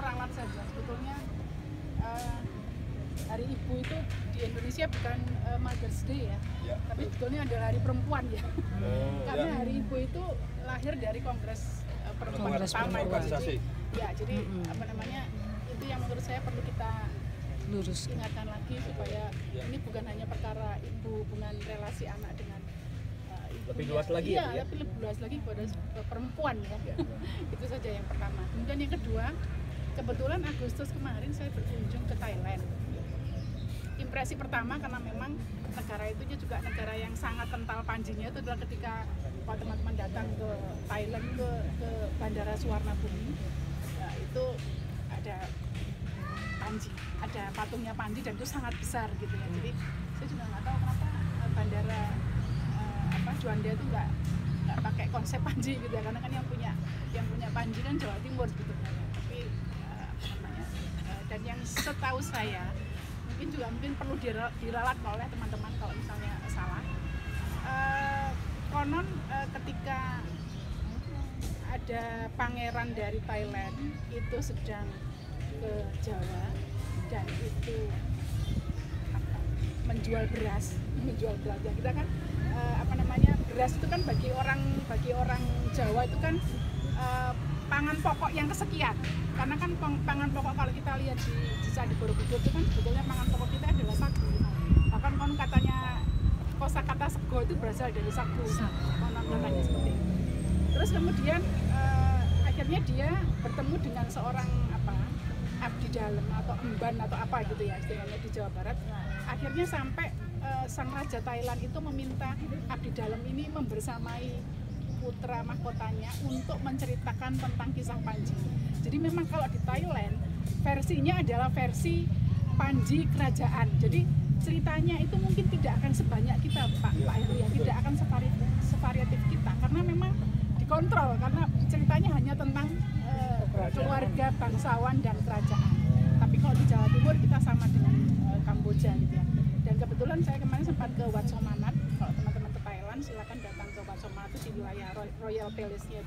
meralat saja. Sebetulnya Hari Ibu itu di Indonesia bukan Mother's Day ya, tapi sebetulnya adalah Hari Perempuan ya. Karena Hari Ibu itu lahir dari Kongres Perempuan pertama itu. Jadi apa namanya, itu yang menurut saya perlu kita ingatkan lagi supaya ini bukan hanya perkara ibu, bukan relasi anak dengan lebih luas lagi ya, lebih luas lagi pada perempuan ya. Itu saja yang pertama. Kemudian yang kedua, kebetulan Agustus kemarin saya berkunjung ke Thailand. Impresi pertama, karena memang negara itu juga negara yang sangat kental panjinya, itu adalah ketika teman-teman datang ke Thailand, ke Bandara Suwarnabhumi, itu ada Panji, ada patungnya Panji, dan itu sangat besar gitu ya. Jadi saya juga nggak tahu kenapa bandara Juanda itu nggak pakai konsep Panji gitu ya, karena kan yang punya Panji kan Jawa Timur gitu kan. Tapi dan yang setahu saya mungkin perlu diralat oleh teman-teman kalau misalnya salah. Konon ketika ada pangeran dari Thailand itu sedang ke Jawa dan itu menjual beras ya. Kita kan beras itu kan bagi orang Jawa itu kan pangan pokok yang kesekian, karena kan pangan pokok kalau kita lihat di Candi Borobudur itu kan sebetulnya pangan pokok kita adalah sagu. Bahkan kon katanya kosakata sego itu berasal dari sagu, konon katanya seperti itu. Terus kemudian akhirnya dia bertemu dengan seorang abdi dalam atau emban atau apa gitu ya istilahnya di Jawa Barat. Akhirnya sampai sang raja Thailand itu meminta abdi dalam ini membersamai putra mahkotanya untuk menceritakan tentang kisah Panji. Jadi memang kalau di Thailand versinya adalah versi Panji kerajaan. Jadi ceritanya itu mungkin tidak akan sebanyak kita Pak Heru ya, tidak akan sevariatif kita, karena memang dikontrol, karena ceritanya hanya tentang keluarga, bangsawan, dan kerajaan. Tapi kalau di Jawa Timur kita sama dengan Kamboja gitu ya. Dan kebetulan saya kemarin sempat ke Wat Somanat. Kalau teman-teman ke Thailand silakan datang ke Wat Somanat, itu di wilayah Royal Palace-nya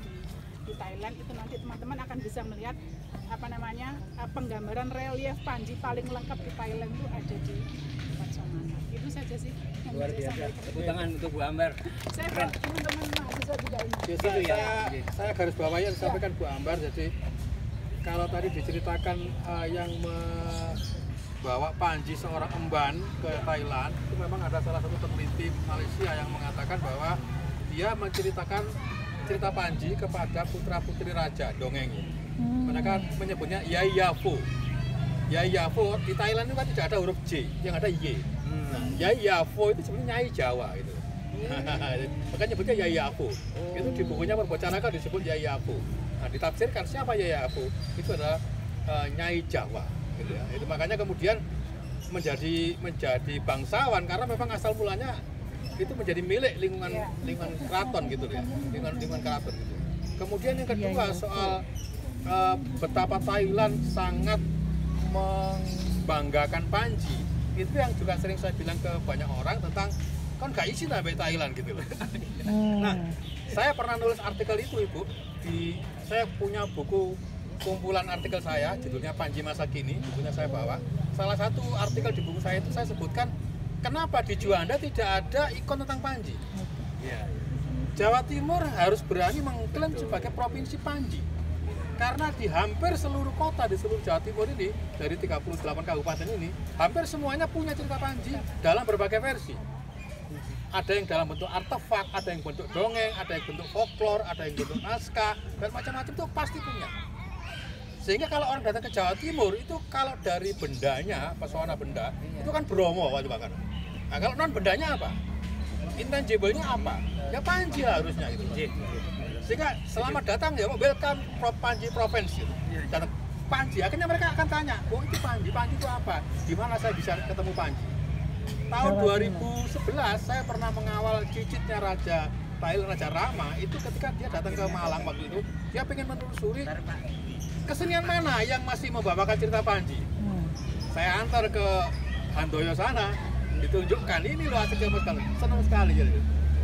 di Thailand. Itu nanti teman-teman akan bisa melihat penggambaran relief Panji paling lengkap di Thailand itu ada di Wat Somanat. Itu saja sih yang luar bisa biasa. saya sampaikan. Tepuk tangan untuk Bu Ambar. Saya teman-teman mahasiswa juga ini. Saya garis bawahi yang disampaikan Bu Ambar. Jadi kalau tadi diceritakan yang membawa Panji seorang emban ke Thailand, itu memang ada salah satu peneliti Malaysia yang mengatakan bahwa dia menceritakan cerita Panji kepada putra-putri raja dongeng. Mereka menyebutnya Yai Yafo. Yai Yafo di Thailand itu kan tidak ada huruf J, yang ada Y. Nah, Yai Yafo itu sebenarnya Nyai Jawa gitu. Makanya nyebutnya Yai Yafo. Itu di bukunya Perbocanakan disebut Yai Yafo. Nah, ditafsirkan siapa Yai Yafo? Itu adalah Nyai Jawa gitu ya. Itu makanya kemudian menjadi bangsawan karena memang asal mulanya itu menjadi milik lingkungan keraton gitu ya. Lingkungan keraton gitu. Kemudian yang kedua soal betapa Thailand sangat membanggakan Panji. Itu yang juga sering saya bilang ke banyak orang tentang kan gak izin sampai Thailand gitu loh. Nah, saya pernah nulis artikel itu Ibu. Saya punya buku kumpulan artikel saya, judulnya Panji Masa Kini, bukunya saya bawa. Salah satu artikel di buku saya itu saya sebutkan kenapa di Juanda tidak ada ikon tentang Panji. Jawa Timur harus berani mengklaim sebagai provinsi Panji. Karena di hampir seluruh kota di seluruh Jawa Timur ini, dari 38 kabupaten ini, hampir semuanya punya cerita Panji dalam berbagai versi. Ada yang dalam bentuk artefak, ada yang bentuk dongeng, ada yang bentuk folklore, ada yang bentuk naskah, dan macam-macam itu pasti punya. Sehingga kalau orang datang ke Jawa Timur, itu kalau dari bendanya, pesona benda, itu kan Bromo waktu bakar. Nah kalau non bendanya apa? Intangible-nya apa? Ya Panji harusnya gitu. Sehingga selamat datang ya, welcome Panji Province gitu. Dan Panji, akhirnya mereka akan tanya, oh itu Panji itu apa? Di mana saya bisa ketemu Panji? Tahun 2011 saya pernah mengawal cicitnya Raja Thailand, Raja Rama, itu ketika dia datang ke Malang waktu itu, dia pengen menelusuri kesenian mana yang masih membawakan cerita Panji. Saya antar ke Handoyo sana, ditunjukkan, ini loh asik sekali, senang sekali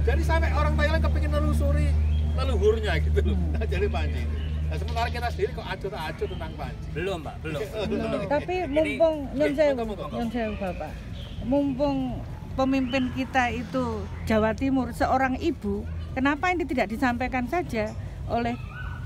jadi sampai orang Thailand kepingin menelusuri leluhurnya gitu loh, jadi Panji. Nah, sementara kita sendiri kok acut tentang Panji. Belum, Pak, belum. Tapi Ini- mumpung nyun sewu, monggo. nyun sewu Bapak. Mumpung pemimpin kita itu Jawa Timur seorang ibu, kenapa ini tidak disampaikan saja oleh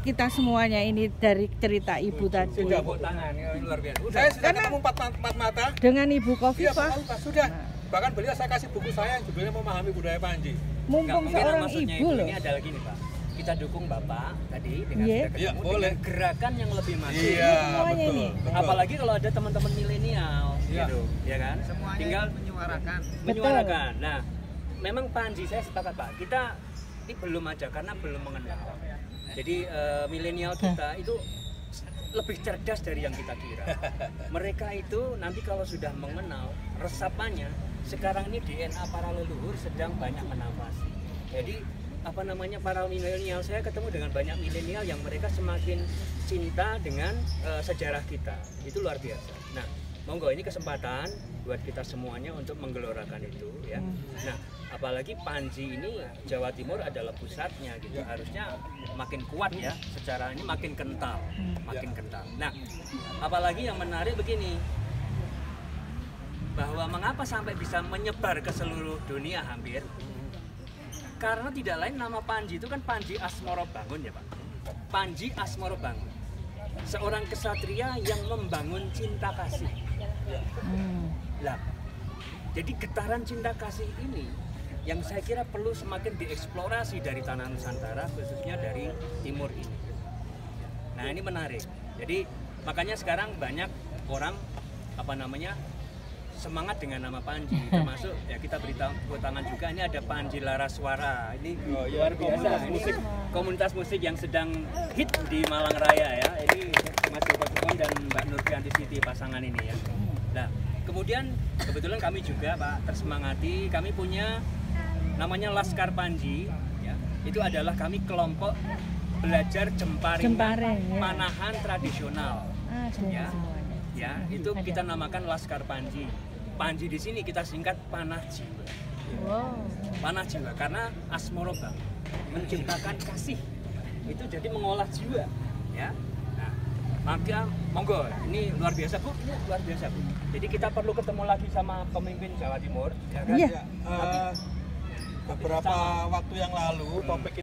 kita semuanya ini dari cerita ibu tadi Sudah tepuk tangan, ya, luar biasa. Udah. Saya sudah Karena- ketemu empat mata. dengan Ibu Iya, Khofifah? Pak, sudah. Bahkan beliau saya kasih buku saya yang judulnya Memahami Budaya Panji. Nggak, Mumpung mungkin seorang maksudnya ibu itu, loh. ini adalah gini, Pak. Kita dukung Bapak tadi dengan Iya. sudah ketemu Iya, boleh. dengan gerakan yang lebih masif. Iya, semuanya betul, ini. betul. Apalagi kalau ada teman-teman milenial, Iya. gitu, ya kan? Semuanya Tinggal menyuarakan. menyuarakan. Nah, memang Panji saya sepakat, Pak. Kita ini belum aja karena belum mengenal. Jadi milenial kita itu lebih cerdas dari yang kita kira. Mereka itu nanti kalau sudah mengenal resapannya, sekarang ini DNA para leluhur sedang banyak menafasi. Jadi apa namanya, para milenial, saya ketemu dengan banyak milenial yang mereka semakin cinta dengan sejarah kita. Itu luar biasa. Nah, monggo ini kesempatan buat kita semuanya untuk menggelorakan itu ya. Nah, apalagi Panji ini Jawa Timur adalah pusatnya gitu. Harusnya makin kuat ya, secara ini makin kental, makin kental. Nah, apalagi yang menarik begini, bahwa mengapa sampai bisa menyebar ke seluruh dunia hampir? Karena tidak lain, nama Panji itu kan Panji Asmoro Bangun ya, Pak. Panji Asmoro Bangun, seorang kesatria yang membangun cinta kasih. Lah, jadi getaran cinta kasih ini yang saya kira perlu semakin dieksplorasi dari tanah Nusantara, khususnya dari timur ini. Nah, ini menarik. Jadi makanya sekarang banyak orang apa namanya semangat dengan nama Panji, termasuk ya kita beri tepuk tangan juga, ini ada Panji Laraswara. Ini luar biasa. Ini komunitas musik yang sedang hit di Malang Raya ya. Ini Mas Joko Sukon dan Mbak Nurfianti Siti pasangan ini ya. Nah, kemudian kebetulan kami juga Pak tersemangati, kami punya namanya Laskar Panji ya. Itu adalah kami kelompok belajar jemparing Jemparing, ya. panahan tradisional. Ya. Semuanya. Ya, itu kita namakan Laskar Panji. Panji di sini kita singkat panah jiwa. Wow. Panah jiwa karena Asmoro Bang menciptakan kasih. Itu jadi mengolah jiwa, ya. Nah, maka monggo, ini luar biasa, Bu. Ini luar biasa, Bu. Jadi kita perlu ketemu lagi sama pemimpin Jawa Timur, ya kan? Iya. Beberapa waktu yang lalu topik